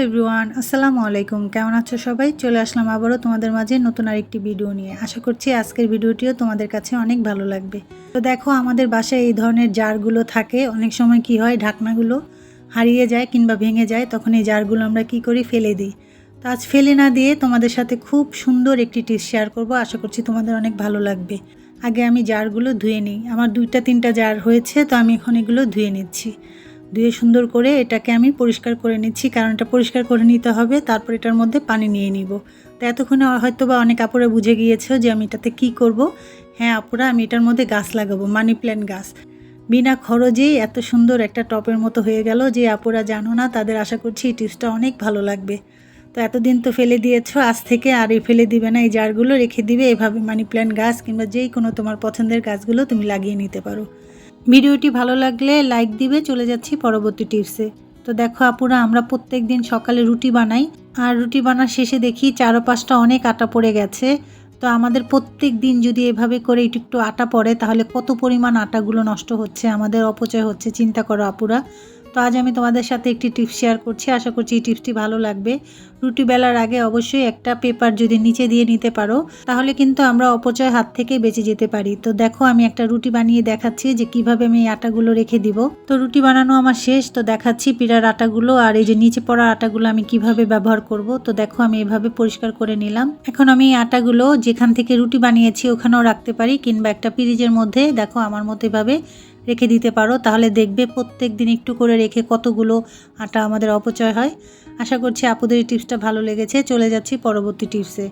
Everyone, আসসালামু আলাইকুম। কেমন আছো সবাই? চলে আসলাম আবারও তোমাদের মাঝে নতুন আরেকটি ভিডিও নিয়ে। আশা করছি আজকের ভিডিওটিও তোমাদের কাছে অনেক ভালো লাগবে। তো দেখো, আমাদের বাসায় এই ধরনের জারগুলো থাকে। অনেক সময় কি হয়, ঢাকনাগুলো হারিয়ে যায় কিংবা ভেঙে যায়, তখন এই জারগুলো আমরা কি করি, ফেলে দিই। তো আজ ফেলে না দিয়ে তোমাদের সাথে খুব সুন্দর একটি টিপস শেয়ার করব। আশা করছি তোমাদের অনেক ভালো লাগবে। আগে আমি জারগুলো ধুয়ে নিই। আমার 2-3টা জার হয়েছে, তো আমি এখন এগুলো ধুয়ে নিচ্ছি। ধুয়ে সুন্দর করে এটাকে আমি পরিষ্কার করে নিচ্ছি, কারণ এটা পরিষ্কার করে নিতে হবে। তারপর এটার মধ্যে পানি নিয়ে নিব। তো এতক্ষণে হয়তো বা অনেক আপুরা বুঝে গিয়েছো যে আমি এটাতে কি করব। হ্যাঁ আপুরা, আমি এটার মধ্যে গাছ লাগাবো, মানি প্ল্যান্ট গাছ। বিনা খরচেই এত সুন্দর একটা টপের মতো হয়ে গেল। যে আপুরা জানো না, তাদের আশা করছি এই টিপসটা অনেক ভালো লাগবে। তো এতদিন তো ফেলে দিয়েছো, আজ থেকে আর ফেলে দিবে না। এই জারগুলো রেখে দিবে, এভাবে মানি প্ল্যান্ট গাছ কিংবা যেই কোনো তোমার পছন্দের গাছগুলো তুমি লাগিয়ে নিতে পারো। ভিডিওটি ভালো লাগলে লাইক দিবে। চলে যাচ্ছি পরবর্তী টিপসে। তো দেখো আপুরা, আমরা প্রত্যেক দিন সকালে রুটি বানাই, আর রুটি বানার শেষে দেখি 4-5টা অনেক আটা পড়ে গেছে। তো আমাদের প্রত্যেক দিন যদি এভাবে করে একটু একটু আটা পড়ে, তাহলে কত পরিমাণ আটাগুলো নষ্ট হচ্ছে, আমাদের অপচয় হচ্ছে। চিন্তা করো আপুরা। তো আজ আমি তোমাদের সাথে একটি টিপস শেয়ার করছি। আশা করছি এই টিপসটি ভালো লাগবে। রুটি বেলার আগে অবশ্যই একটা পেপার যদি নিচে দিয়ে নিতে পারো, তাহলে কিন্তু আমরা অপচয় হাত থেকে বেঁচে যেতে পারি। তো দেখো, আমি একটা রুটি বানিয়ে দেখাচ্ছি যে কিভাবে আমি এই আটাগুলো রেখে দিব। তো রুটি বানানো আমার শেষ। তো দেখাচ্ছি পিঠার আটাগুলো আর এই যে নিচে পড়া আটাগুলো আমি কিভাবে ব্যবহার করব। তো দেখো, আমি এভাবে পরিষ্কার করে নিলাম। এখন আমি এই আটাগুলো যেখান থেকে রুটি বানিয়েছি ওখানেও রাখতে পারি, কিংবা একটা ফ্রিজের মধ্যে দেখো আমার মতো এভাবে রেখে দিতে পারো। তাহলে দেখবে প্রত্যেক দিন একটু করে রেখে কতগুলো আটা আমাদের অপচয় হয়। আশা করছি আপুদের এই টিপসটা ভালো লেগেছে। চলে যাচ্ছি পরবর্তী টিপসে।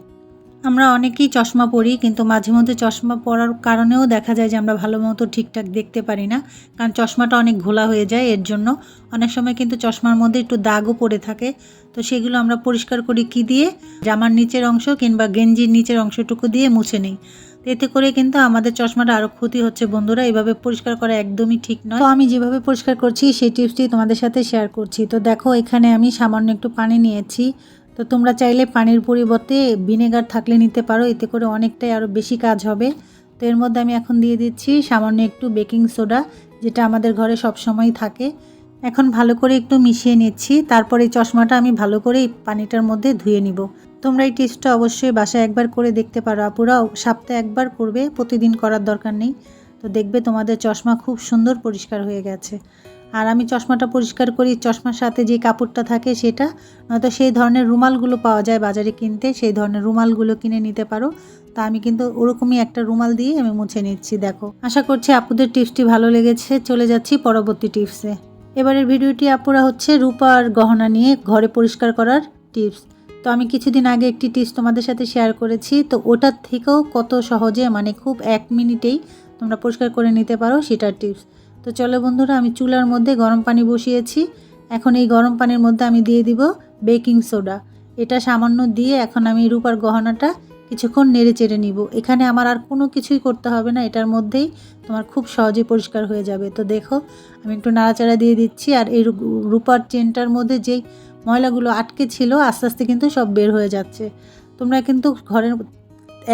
আমরা অনেকেই চশমা পরি, কিন্তু মাঝে মধ্যে চশমা পরার কারণেও দেখা যায় যে আমরা ভালো মতো ঠিকঠাক দেখতে পারি না, কারণ চশমাটা অনেক ঘোলা হয়ে যায়। এর জন্য অনেক সময় কিন্তু চশমার মধ্যে একটু দাগও পড়ে থাকে। তো সেগুলো আমরা পরিষ্কার করি কি দিয়ে, জামার নিচের অংশ কিংবা গেঞ্জির নিচের অংশটুকু দিয়ে মুছে নিই। তো এতে করে কিন্তু আমাদের চশমাটা আরও ক্ষতি হচ্ছে বন্ধুরা। এভাবে পরিষ্কার করা একদমই ঠিক নয়। তো আমি যেভাবে পরিষ্কার করছি সেই টিপসটি তোমাদের সাথে শেয়ার করছি। তো দেখো, এখানে আমি সামান্য একটু পানি নিয়েছি। তো তোমরা চাইলে পানির পরিবর্তে ভিনেগার থাকলে নিতে পারো, এতে করে অনেকটাই আরও বেশি কাজ হবে। তো এর মধ্যে আমি এখন দিয়ে দিচ্ছি সামান্য একটু বেকিং সোডা, যেটা আমাদের ঘরে সব সময় থাকে। এখন ভালো করে একটু মিশিয়ে নিচ্ছি। তারপর এই চশমাটা আমি ভালো করে এই পানিটার মধ্যে ধুয়ে নিব। তোমরা এই টিপসটা অবশ্যই বাসায় একবার করে দেখতে পারো আপুরাও। সপ্তাহে একবার করবে, প্রতিদিন করার দরকার নেই। তো দেখবে তোমাদের চশমা খুব সুন্দর পরিষ্কার হয়ে গেছে। আর আমি চশমাটা পরিষ্কার করি চশমার সাথে যে কাপড়টা থাকে সেটা, নয়তো সেই ধরনের রুমালগুলো পাওয়া যায় বাজারে কিনতে, সেই ধরনের রুমালগুলো কিনে নিতে পারো। তা আমি কিন্তু ওরকমই একটা রুমাল দিয়ে আমি মুছে নিচ্ছি। দেখো, আশা করছি আপুদের টিপসটি ভালো লেগেছে। চলে যাচ্ছি পরবর্তী টিপসে। এবারের ভিডিওটি আপুরা হচ্ছে রূপার গহনা নিয়ে ঘরে পরিষ্কার করার টিপস। তো আমি কিছুদিন আগে একটি টিপস তোমাদের সাথে শেয়ার করেছি। তো ওটার থেকেও কত সহজে, মানে খুব 1 মিনিটেই তোমরা পরিষ্কার করে নিতে পারো, সেটার টিপস। তো চলো বন্ধুরা, আমি চুলার মধ্যে গরম পানি বসিয়েছি। এখন এই গরম পানির মধ্যে আমি দিয়ে দিব বেকিং সোডা। এটা সামান্য দিয়ে এখন আমি রূপার গহনাটা কিছুক্ষণ নেড়ে চেড়ে নিব। এখানে আমার আর কোনো কিছুই করতে হবে না, এটার মধ্যেই তোমার খুব সহজেই পরিষ্কার হয়ে যাবে। তো দেখো, আমি একটু নাড়াচাড়া দিয়ে দিচ্ছি। আর এই রূপার চেনটার মধ্যে যেই ময়লাগুলো আটকে ছিল, আস্তে আস্তে কিন্তু সব বের হয়ে যাচ্ছে। তোমরা কিন্তু ঘরের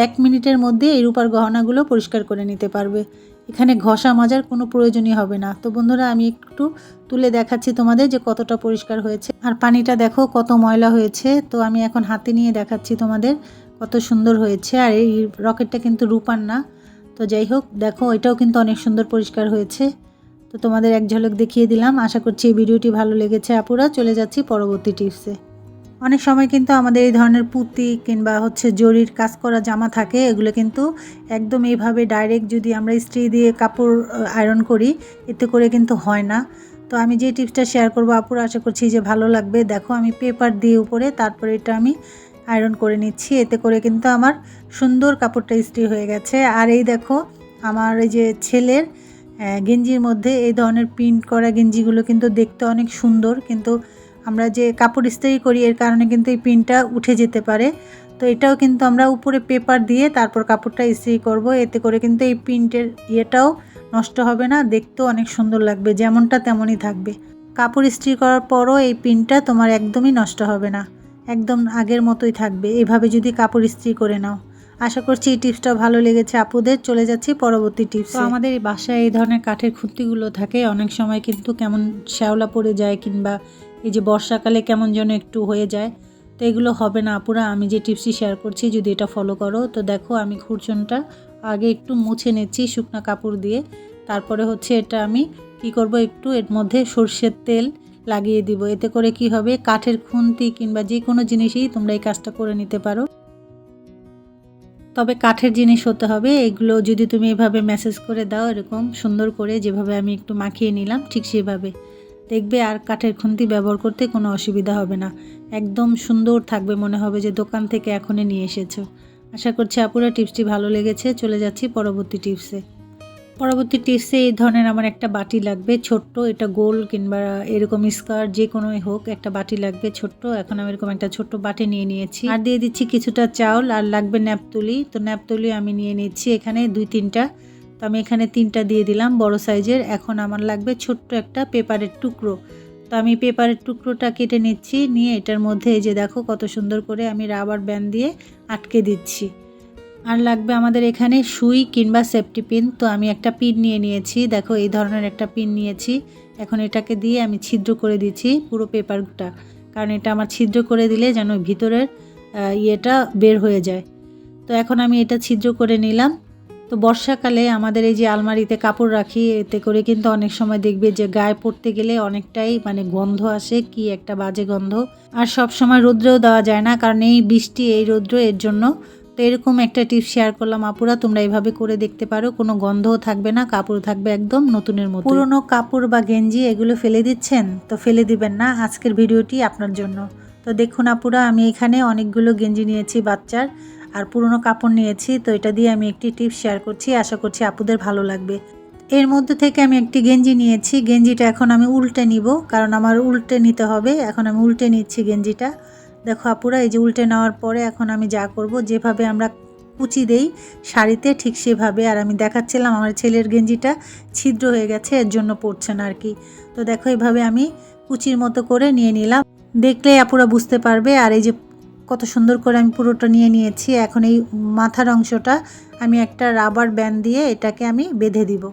1 মিনিটের মধ্যে এই রূপার গহনাগুলো পরিষ্কার করে নিতে পারবে। এখানে ঘষা মাজার কোনো প্রয়োজনই হবে না। তো বন্ধুরা, আমি একটু তুলে দেখাচ্ছি তোমাদের যে কতটা পরিষ্কার হয়েছে। আর পানিটা দেখো কত ময়লা হয়েছে। তো আমি এখন হাতে নিয়ে দেখাচ্ছি তোমাদের কত সুন্দর হয়েছে। আর এই রকেটটা কিন্তু রূপার না। তো যাই হোক, দেখো এটাও কিন্তু অনেক সুন্দর পরিষ্কার হয়েছে। তো তোমাদের এক ঝলক দেখিয়ে দিলাম। আশা করছি এই ভিডিওটি ভালো লেগেছে আপুরা। চলে যাচ্ছি পরবর্তী টিপসে। অনেক সময় কিন্তু আমাদের এই ধরনের পুঁতি কিংবা জরির কাজ করা জামা থাকে, এগুলো কিন্তু একদম এইভাবে ডাইরেক্ট যদি আমরা ইস্ত্রি দিয়ে কাপড় আয়রন করি, এতে করে কিন্তু হয় না। তো আমি যে টিপসটা শেয়ার করবো আপুরা, আশা করছি যে ভালো লাগবে। দেখো, আমি পেপার দিয়ে উপরে, তারপরে এটা আমি আয়রন করে নিচ্ছি। এতে করে কিন্তু আমার সুন্দর কাপড়টা ইস্ত্রি হয়ে গেছে। আর এই দেখো, আমার এই যে ছেলের গেঞ্জির মধ্যে এই ধরনের প্রিন্ট করা গেঞ্জিগুলো কিন্তু দেখতে অনেক সুন্দর, কিন্তু আমরা যে কাপড় ইস্ত্রি করি এর কারণে কিন্তু এই পিনটা উঠে যেতে পারে। তো এটাও কিন্তু আমরা উপরে পেপার দিয়ে তারপর কাপড়টা ইস্ত্রি করব। এতে করে কিন্তু এই প্রিন্টের ইয়েটাও নষ্ট হবে না, দেখতেও অনেক সুন্দর লাগবে, যেমনটা তেমনই থাকবে। কাপড় ইস্ত্রি করার পরও এই পিনটা তোমার একদমই নষ্ট হবে না, একদম আগের মতোই থাকবে এভাবে যদি কাপড় ইস্ত্রি করে নাও। আশা করছি এই টিপসটা ভালো লেগেছে আপুদের। চলে যাচ্ছি পরবর্তী টিপস। তো আমাদের এই বাসায় এই ধরনের কাঠের খুঁতিগুলো থাকে, অনেক সময় কিন্তু কেমন শ্যাওলা পড়ে যায় কিংবা এই যে বর্ষাকালে কেমন যেন একটু হয়ে যায়। তো এগুলো হবে না আপুরা, আমি যে টিপসটি শেয়ার করছি যদি এটা ফলো করো। তো দেখো আমি খুরচনটা আগে একটু মুছে নিচ্ছি শুকনো কাপড় দিয়ে, তারপরে হচ্ছে এটা আমি কি করব, একটু এর মধ্যে সরষের তেল লাগিয়ে দিব। এতে করে কি হবে, কাঠের খুন্তি কিংবা যে কোনো জিনিসই তোমরা এই কাজটা করে নিতে পারো। তবে কাঠের জিনিস হতে হবে। এগুলো যদি তুমি এভাবে ম্যাসেজ করে দাও এরকম সুন্দর করে, যেভাবে আমি একটু মাখিয়ে নিলাম ঠিক সেভাবে, দেখবে আর কাঠের খুন্তি ব্যবহার করতে কোনো অসুবিধা হবে না। একদম সুন্দর থাকবে, মনে হবে যে দোকান থেকে এখনই নিয়ে এসেছো। আশা করছি আপুরা টিপসটি ভালো লেগেছে। চলে যাচ্ছি পরবর্তী টিপসে। পরবর্তী টিপসে এই ধরনের আমার একটা বাটি লাগবে ছোট্ট, এটা গোল কিংবা এরকম স্কোয়ার যে কোনোই হোক, একটা বাটি লাগবে ছোট্ট। এখন আমি এরকম একটা ছোট্ট বাটি নিয়ে নিয়েছি, আর দিয়ে দিচ্ছি কিছুটা চাউল, আর লাগবে ন্যাপতুলি। তো ন্যাপতুলি আমি নিয়ে নিচ্ছি এখানে 2-3টা। তো আমি এখানে 3টা দিয়ে দিলাম বড় সাইজের। এখন আমার লাগবে ছোট্ট একটা পেপারের টুকরো। তো আমি পেপারের টুকরোটা কেটে নিচ্ছি, নিয়ে এটার মধ্যে এই যে দেখো কত সুন্দর করে আমি রাবার ব্যান্ড দিয়ে আটকে দিচ্ছি। আর লাগবে আমাদের এখানে সুই কিংবা সেফটি পিন। তো আমি একটা পিন নিয়ে নিয়েছি, দেখো এই ধরনের একটা পিন নিয়েছি। এখন এটাকে দিয়ে আমি ছিদ্র করে দিচ্ছি পুরো পেপারটা, কারণ এটা আমার ছিদ্র করে দিলে যেন ভিতরের ইয়েটা বের হয়ে যায়। তো এখন আমি এটা ছিদ্র করে নিলাম। তো বর্ষাকালে আমাদের এই যে আলমারিতে কাপড় রাখি, এতে করে কিন্তু অনেক সময় দেখবে যে গায়ে পড়তে গেলে অনেকটাই মানে গন্ধ আসে, কি একটা বাজে গন্ধ। আর সব সময় রৌদ্রেও দেওয়া যায় না, কারণ এই বৃষ্টি এই রৌদ্র, এর জন্য। তো এরকম একটা টিপস শেয়ার করলাম আপুরা, তোমরা এইভাবে করে দেখতে পারো, কোনো গন্ধও থাকবে না, কাপড় থাকবে একদম নতুনের মতো। পুরনো কাপড় বা গেঞ্জি এগুলো ফেলে দিচ্ছেন, তো ফেলে দিবেন না, আজকের ভিডিওটি আপনার জন্য। তো দেখুন আপুরা, আমি এখানে অনেকগুলো গেঞ্জি নিয়েছি বাচ্চার, আর পুরনো কাপড় নিয়েছি। তো এটা দিয়ে আমি একটি টিপস শেয়ার করছি, আশা করছি আপুদের ভালো লাগবে। এর মধ্যে থেকে আমি একটি গেঞ্জি নিয়েছি, গেঞ্জিটা এখন আমি উল্টে নিব, কারণ আমার উল্টে নিতে হবে। এখন আমি উল্টে নিচ্ছি গেঞ্জিটা। দেখো আপুরা, এই যে উল্টে নেওয়ার পরে এখন আমি যা করব, যেভাবে আমরা কুচি দেই শাড়িতে ঠিক সেভাবে। আর আমি দেখাচ্ছিলাম আমার ছেলের গেঞ্জিটা ছিদ্র হয়ে গেছে, এর জন্য পড়ছে না আর কি। তো দেখো এইভাবে আমি কুচির মতো করে নিয়ে নিলাম, দেখলেই আপুরা বুঝতে পারবে। আর এই যে কত সুন্দর করে আমি পুরোটা নিয়ে নিয়েছি। এখন এই মাথার অংশটা আমি একটা রাবার ব্যান্ড দিয়ে এটাকে আমি বেঁধে দিব।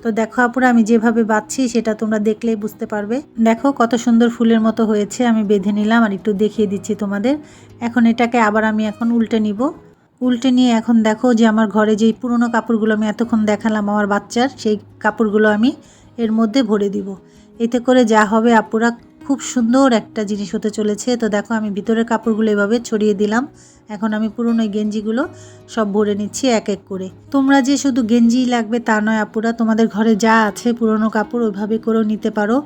তো দেখো আপুরা, আমি যেভাবে বাঁধছি সেটা তোমরা দেখলেই বুঝতে পারবে। দেখো কত সুন্দর ফুলের মতো হয়েছে, আমি বেঁধে নিলাম আর একটু দেখিয়ে দিচ্ছি তোমাদের। এখন এটাকে আবার আমি এখন উল্টে নিব। উল্টে নিয়ে এখন দেখো যে আমার ঘরে যেই পুরনো কাপড়গুলো আমি এতক্ষণ দেখালাম আমার বাচ্চার, সেই কাপড়গুলো আমি এর মধ্যে ভরে দিব। এতে করে যা হবে আপুরা, খুব সুন্দর একটা জিনিস হতে চলেছে। তো দেখো আমি ভিতরের কাপড়গুলো এভাবে ছড়িয়ে দিলাম। এখন আমি পুরনো গেঞ্জিগুলো সব ভরে নিচ্ছি এক এক করে। তোমরা যে শুধু গেঞ্জি লাগবে তা নয় আপুরা, তোমাদের ঘরে যা আছে পুরনো কাপড় ওইভাবে করেও নিতে পারো।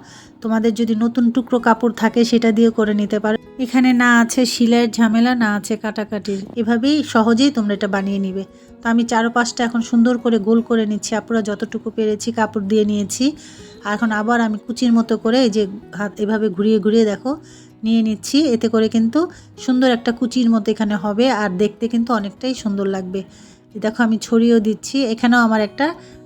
তোমাদের যদি নতুন টুকরো কাপড় থাকে সেটা দিয়ে করে নিতে পারো। এখানে না আছে সেলাইয়ের ঝামেলা, না আছে কাটাকাটির, এভাবেই সহজেই তোমরা এটা বানিয়ে নিবে। তো আমি 4-5টা এখন সুন্দর করে গোল করে নিচ্ছি আপুরা, যতটুকু পেরেছি কাপড় দিয়ে নিয়েছি। আর এখন আবার আমি কুচির মতো করে এই যে হাত এভাবে ঘুরিয়ে ঘুরিয়ে দেখো নিয়ে নিচ্ছি। এতে করে কিন্তু সুন্দর একটা কুচির মতো এখানে হবে, আর দেখতে কিন্তু অনেকটাই সুন্দর লাগবে। দেখো আমি ছড়িয়েও দিচ্ছি। এখানেও আমার একটা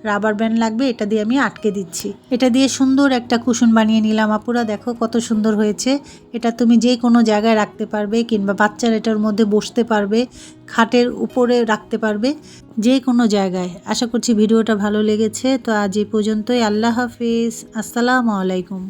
রাবার ব্যান্ড লাগবে, এটা দিয়ে আমি আটকে দিচ্ছি। এটা দিয়ে সুন্দর একটা কুশন বানিয়ে নিলাম আপুরা, দেখো কত সুন্দর হয়েছে। এটা তুমি যে কোনো জায়গায় রাখতে পারবে, কিংবা বাচ্চারা এটার মধ্যে বসতে পারবে, খাটের উপরে রাখতে পারবে, যে কোনো জায়গায়। আশা করছি ভিডিওটা ভালো লেগেছে। তো আজ এই পর্যন্তই, আল্লাহ হাফিজ, আসসালামু আলাইকুম।